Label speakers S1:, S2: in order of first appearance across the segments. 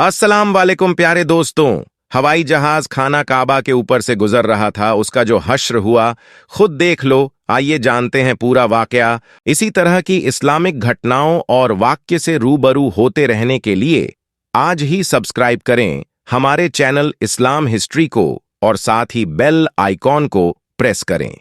S1: अस्सलाम वालेकुम प्यारे दोस्तों। हवाई जहाज खाना काबा के ऊपर से गुजर रहा था, उसका जो हश्र हुआ खुद देख लो। आइए जानते हैं पूरा वाकया। इसी तरह की इस्लामिक घटनाओं और वाक्य से रूबरू होते रहने के लिए आज ही सब्सक्राइब करें हमारे चैनल इस्लाम हिस्ट्री को और साथ ही बेल आइकॉन को प्रेस करें।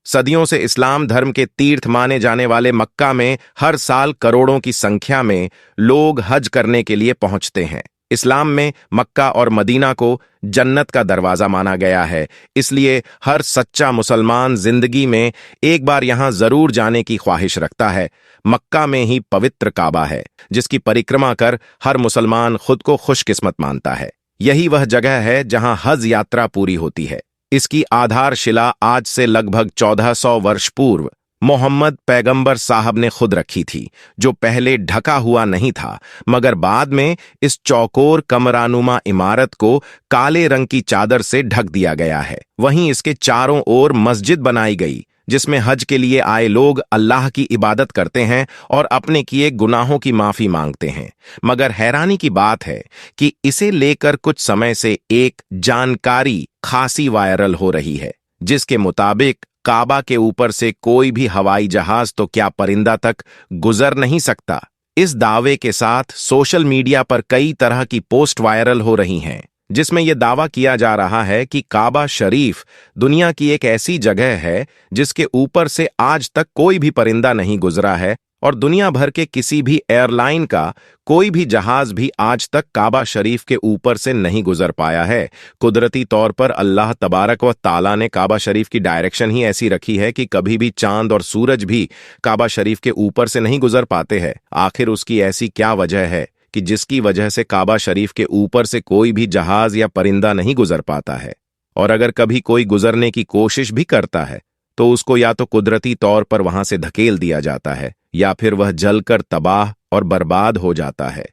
S1: सदियों से इस्लाम धर्म के तीर्थ माने जाने वाले मक्का में हर साल करोड़ों की संख्या में लोग हज करने के लिए पहुंचते हैं। इस्लाम में मक्का और मदीना को जन्नत का दरवाजा माना गया है, इसलिए हर सच्चा मुसलमान जिंदगी में एक बार यहां जरूर जाने की ख्वाहिश रखता है। मक्का में ही पवित्र काबा है, जिसकी परिक्रमा कर हर मुसलमान खुद को खुशकिस्मत मानता है। यही वह जगह है जहां हज यात्रा पूरी होती है। इसकी आधारशिला आज से लगभग 1400 वर्ष पूर्व मोहम्मद पैगंबर साहब ने खुद रखी थी, जो पहले ढका हुआ नहीं था, मगर बाद में इस चौकोर कमरानुमा इमारत को काले रंग की चादर से ढक दिया गया है। वहीं इसके चारों ओर मस्जिद बनाई गई, जिसमें हज के लिए आए लोग अल्लाह की इबादत करते हैं और अपने किए गुनाहों की माफी मांगते हैं। मगर हैरानी की बात है कि इसे लेकर कुछ समय से एक जानकारी खासी वायरल हो रही है, जिसके मुताबिक काबा के ऊपर से कोई भी हवाई जहाज तो क्या परिंदा तक गुजर नहीं सकता। इस दावे के साथ सोशल मीडिया पर कई तरह की पोस्ट वायरल हो रही हैं, जिसमें यह दावा किया जा रहा है कि काबा शरीफ दुनिया की एक ऐसी जगह है जिसके ऊपर से आज तक कोई भी परिंदा नहीं गुजरा है और दुनिया भर के किसी भी एयरलाइन का कोई भी जहाज भी आज तक काबा शरीफ के ऊपर से नहीं गुजर पाया है। कुदरती तौर पर अल्लाह तबारक व ताला ने काबा शरीफ की डायरेक्शन ही ऐसी रखी है कि कभी भी चांद और सूरज भी काबा शरीफ के ऊपर से नहीं गुजर पाते हैं। आखिर उसकी ऐसी क्या वजह है कि जिसकी वजह से काबा शरीफ के ऊपर से कोई भी जहाज या परिंदा नहीं गुजर पाता है? और अगर कभी कोई गुजरने की कोशिश भी करता है तो उसको या तो कुदरती तौर पर वहां से धकेल दिया जाता है या फिर वह जलकर तबाह और बर्बाद हो जाता है।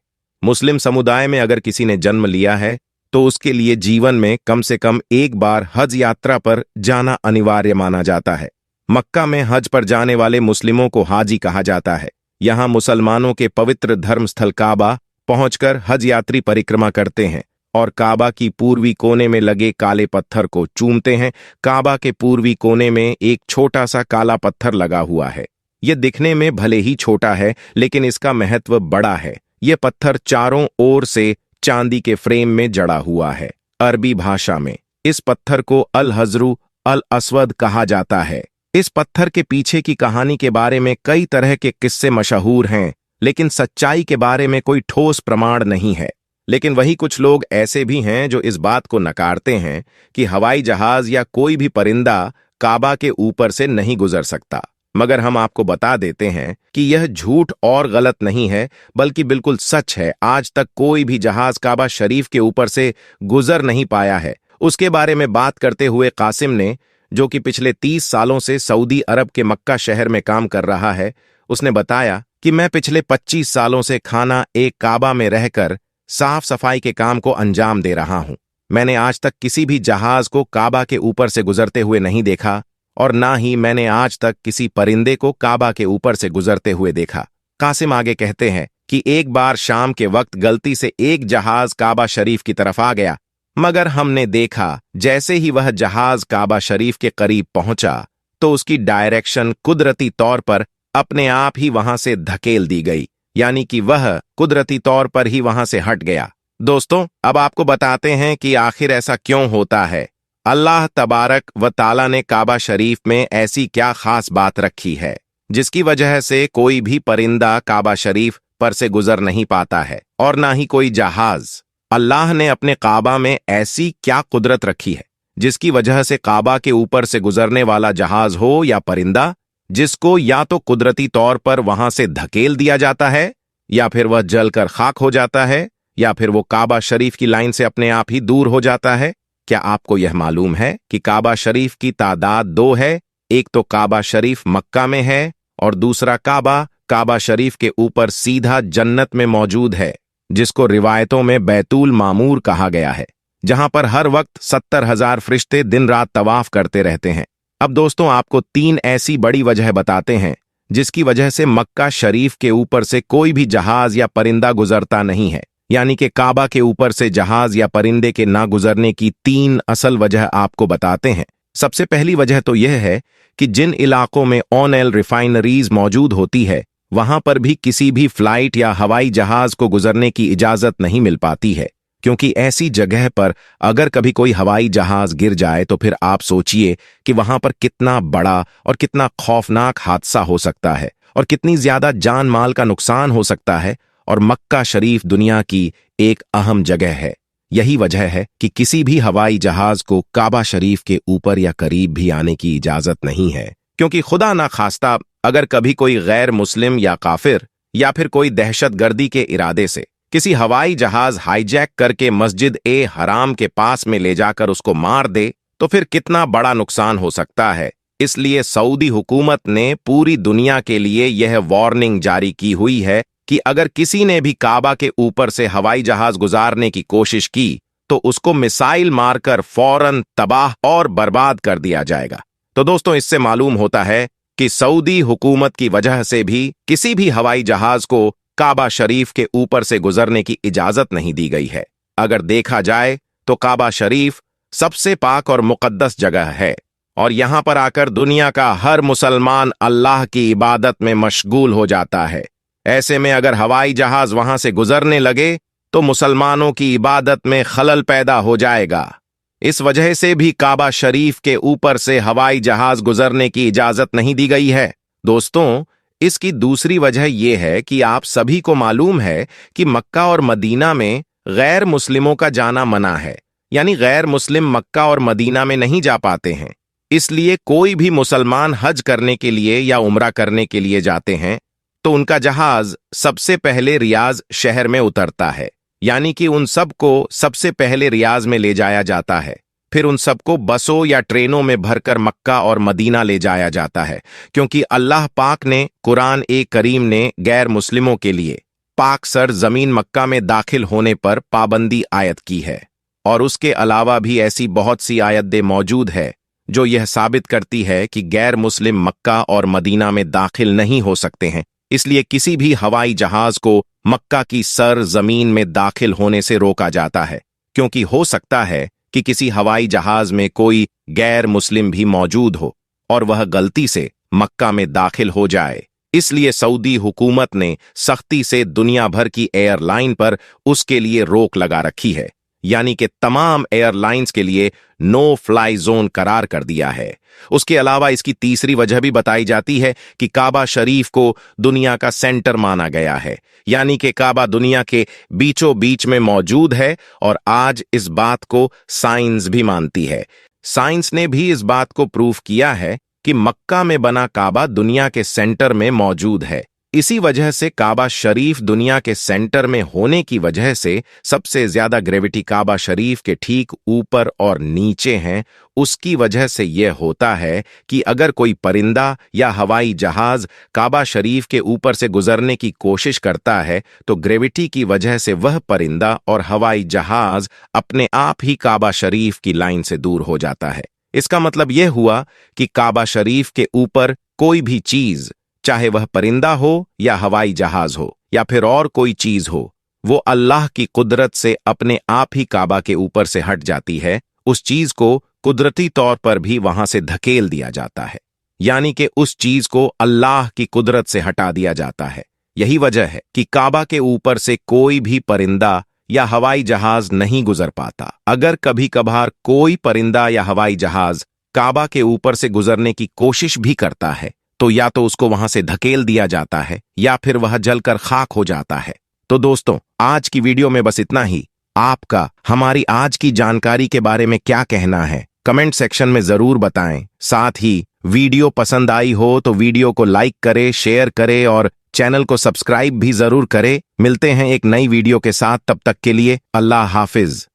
S1: मुस्लिम समुदाय में अगर किसी ने जन्म लिया है तो उसके लिए जीवन में कम से कम एक बार हज यात्रा पर जाना अनिवार्य माना जाता है। मक्का में हज पर जाने वाले मुस्लिमों को हाजी कहा जाता है। यहां मुसलमानों के पवित्र धर्मस्थल काबा पहुंचकर हज यात्री परिक्रमा करते हैं और काबा की पूर्वी कोने में लगे काले पत्थर को चूमते हैं। काबा के पूर्वी कोने में एक छोटा सा काला पत्थर लगा हुआ है। यह दिखने में भले ही छोटा है, लेकिन इसका महत्व बड़ा है। यह पत्थर चारों ओर से चांदी के फ्रेम में जड़ा हुआ है। अरबी भाषा में इस पत्थर को अल हजरू अल अस्वद कहा जाता है। इस पत्थर के पीछे की कहानी के बारे में कई तरह के किस्से मशहूर हैं, लेकिन सच्चाई के बारे में कोई ठोस प्रमाण नहीं है। लेकिन वही कुछ लोग ऐसे भी हैं जो इस बात को नकारते हैं कि हवाई जहाज या कोई भी परिंदा काबा के ऊपर से नहीं गुजर सकता। मगर हम आपको बता देते हैं कि यह झूठ और गलत नहीं है, बल्कि बिल्कुल सच है। आज तक कोई भी जहाज काबा शरीफ के ऊपर से गुजर नहीं पाया है। उसके बारे में बात करते हुए कासिम ने, जो कि पिछले 30 सालों से सऊदी अरब के मक्का शहर में काम कर रहा है, उसने बताया कि मैं पिछले 25 सालों से खाना एक काबा में रहकर साफ सफाई के काम को अंजाम दे रहा हूं। मैंने आज तक किसी भी जहाज को काबा के ऊपर से गुजरते हुए नहीं देखा और ना ही मैंने आज तक किसी परिंदे को काबा के ऊपर से गुजरते हुए देखा। कासिम आगे कहते हैं कि एक बार शाम के वक्त गलती से एक जहाज काबा शरीफ की तरफ आ गया, मगर हमने देखा जैसे ही वह जहाज काबा शरीफ के करीब पहुंचा तो उसकी डायरेक्शन कुदरती तौर पर अपने आप ही वहां से धकेल दी गई, यानी कि वह कुदरती तौर पर ही वहां से हट गया। दोस्तों, अब आपको बताते हैं कि आखिर ऐसा क्यों होता है। अल्लाह तबारक व ताला ने काबा शरीफ में ऐसी क्या खास बात रखी है जिसकी वजह से कोई भी परिंदा काबा शरीफ पर से गुजर नहीं पाता है और ना ही कोई जहाज। अल्लाह ने अपने काबा में ऐसी क्या कुदरत रखी है जिसकी वजह से काबा के ऊपर से गुजरने वाला जहाज हो या परिंदा, जिसको या तो कुदरती तौर पर वहां से धकेल दिया जाता है या फिर वह जलकर खाक हो जाता है या फिर वो काबा शरीफ की लाइन से अपने आप ही दूर हो जाता है। क्या आपको यह मालूम है कि काबा शरीफ की तादाद 2 है? एक तो काबा शरीफ मक्का में है और दूसरा काबा शरीफ के ऊपर सीधा जन्नत में मौजूद है, जिसको रिवायतों में बैतुल मामूर कहा गया है, जहां पर हर वक्त 70,000 फरिश्ते दिन रात तवाफ करते रहते हैं। अब दोस्तों, आपको 3 ऐसी बड़ी वजह बताते हैं जिसकी वजह से मक्का शरीफ के ऊपर से कोई भी जहाज या परिंदा गुजरता नहीं है। यानी कि काबा के ऊपर से जहाज या परिंदे के ना गुजरने की 3 असल वजह आपको बताते हैं। सबसे पहली वजह तो यह है कि जिन इलाकों में ऑयल रिफाइनरीज मौजूद होती है वहां पर भी किसी भी फ्लाइट या हवाई जहाज को गुजरने की इजाजत नहीं मिल पाती है, क्योंकि ऐसी जगह पर अगर कभी कोई हवाई जहाज गिर जाए तो फिर आप सोचिए कि वहां पर कितना बड़ा और कितना खौफनाक हादसा हो सकता है और कितनी ज्यादा जान माल का नुकसान हो सकता है। और मक्का शरीफ दुनिया की एक अहम जगह है। यही वजह है कि किसी भी हवाई जहाज को काबा शरीफ के ऊपर या करीब भी आने की इजाजत नहीं है, क्योंकि खुदा ना खास्ता अगर कभी कोई गैर मुस्लिम या काफिर या फिर कोई दहशतगर्दी के इरादे से किसी हवाई जहाज हाईजैक करके मस्जिद ए हराम के पास में ले जाकर उसको मार दे तो फिर कितना बड़ा नुकसान हो सकता है। इसलिए सऊदी हुकूमत ने पूरी दुनिया के लिए यह वार्निंग जारी की हुई है कि अगर किसी ने भी काबा के ऊपर से हवाई जहाज गुजारने की कोशिश की तो उसको मिसाइल मारकर फौरन तबाह और बर्बाद कर दिया जाएगा। तो दोस्तों, इससे मालूम होता है कि सऊदी हुकूमत की वजह से भी किसी भी हवाई जहाज को काबा शरीफ के ऊपर से गुजरने की इजाजत नहीं दी गई है। अगर देखा जाए तो काबा शरीफ सबसे पाक और मुकद्दस जगह है और यहां पर आकर दुनिया का हर मुसलमान अल्लाह की इबादत में मशगूल हो जाता है। ऐसे में अगर हवाई जहाज वहां से गुजरने लगे तो मुसलमानों की इबादत में खलल पैदा हो जाएगा। इस वजह से भी काबा शरीफ के ऊपर से हवाई जहाज गुजरने की इजाजत नहीं दी गई है। दोस्तों, इसकी दूसरी वजह यह है कि आप सभी को मालूम है कि मक्का और मदीना में गैर मुस्लिमों का जाना मना है, यानी गैर मुस्लिम मक्का और मदीना में नहीं जा पाते हैं। इसलिए कोई भी मुसलमान हज करने के लिए या उम्रा करने के लिए जाते हैं तो उनका जहाज सबसे पहले रियाज शहर में उतरता है, यानी कि उन सबको सबसे पहले रियाज में ले जाया जाता है। फिर उन सबको बसों या ट्रेनों में भरकर मक्का और मदीना ले जाया जाता है, क्योंकि अल्लाह पाक ने कुरान ए करीम ने गैर मुस्लिमों के लिए पाक सर जमीन मक्का में दाखिल होने पर पाबंदी आयत की है। और उसके अलावा भी ऐसी बहुत सी आयतें मौजूद है जो यह साबित करती है कि गैर मुस्लिम मक्का और मदीना में दाखिल नहीं हो सकते हैं। इसलिए किसी भी हवाई जहाज को मक्का की सर जमीन में दाखिल होने से रोका जाता है, क्योंकि हो सकता है कि किसी हवाई जहाज में कोई गैर मुस्लिम भी मौजूद हो और वह गलती से मक्का में दाखिल हो जाए। इसलिए सऊदी हुकूमत ने सख्ती से दुनिया भर की एयरलाइन पर उसके लिए रोक लगा रखी है, यानी कि तमाम एयरलाइंस के लिए नो फ्लाई जोन करार कर दिया है। उसके अलावा इसकी तीसरी वजह भी बताई जाती है कि काबा शरीफ को दुनिया का सेंटर माना गया है, यानी कि काबा दुनिया के बीचों बीच में मौजूद है और आज इस बात को साइंस भी मानती है। साइंस ने भी इस बात को प्रूव किया है कि मक्का में बना काबा दुनिया के सेंटर में मौजूद है। इसी वजह से काबा शरीफ दुनिया के सेंटर में होने की वजह से सबसे ज्यादा ग्रेविटी काबा शरीफ के ठीक ऊपर और नीचे हैं। उसकी वजह से यह होता है कि अगर कोई परिंदा या हवाई जहाज काबा शरीफ के ऊपर से गुजरने की कोशिश करता है तो ग्रेविटी की वजह से वह परिंदा और हवाई जहाज अपने आप ही काबा शरीफ की लाइन से दूर हो जाता है। इसका मतलब यह हुआ कि काबा शरीफ के ऊपर कोई भी चीज, चाहे वह परिंदा हो या हवाई जहाज हो या फिर और कोई चीज हो, वो अल्लाह की कुदरत से अपने आप ही काबा के ऊपर से हट जाती है। उस चीज को कुदरती तौर पर भी वहां से धकेल दिया जाता है, यानी कि उस चीज को अल्लाह की कुदरत से हटा दिया जाता है। यही वजह है कि काबा के ऊपर से कोई भी परिंदा या हवाई जहाज नहीं गुजर पाता। अगर कभी कभार कोई परिंदा या हवाई जहाज काबा के ऊपर से गुजरने की कोशिश भी करता है तो या तो उसको वहां से धकेल दिया जाता है या फिर वह जलकर खाक हो जाता है। तो दोस्तों, आज की वीडियो में बस इतना ही। आपका हमारी आज की जानकारी के बारे में क्या कहना है, कमेंट सेक्शन में जरूर बताएं। साथ ही वीडियो पसंद आई हो तो वीडियो को लाइक करें, शेयर करें और चैनल को सब्सक्राइब भी जरूर करें। मिलते हैं एक नई वीडियो के साथ, तब तक के लिए अल्लाह हाफिज।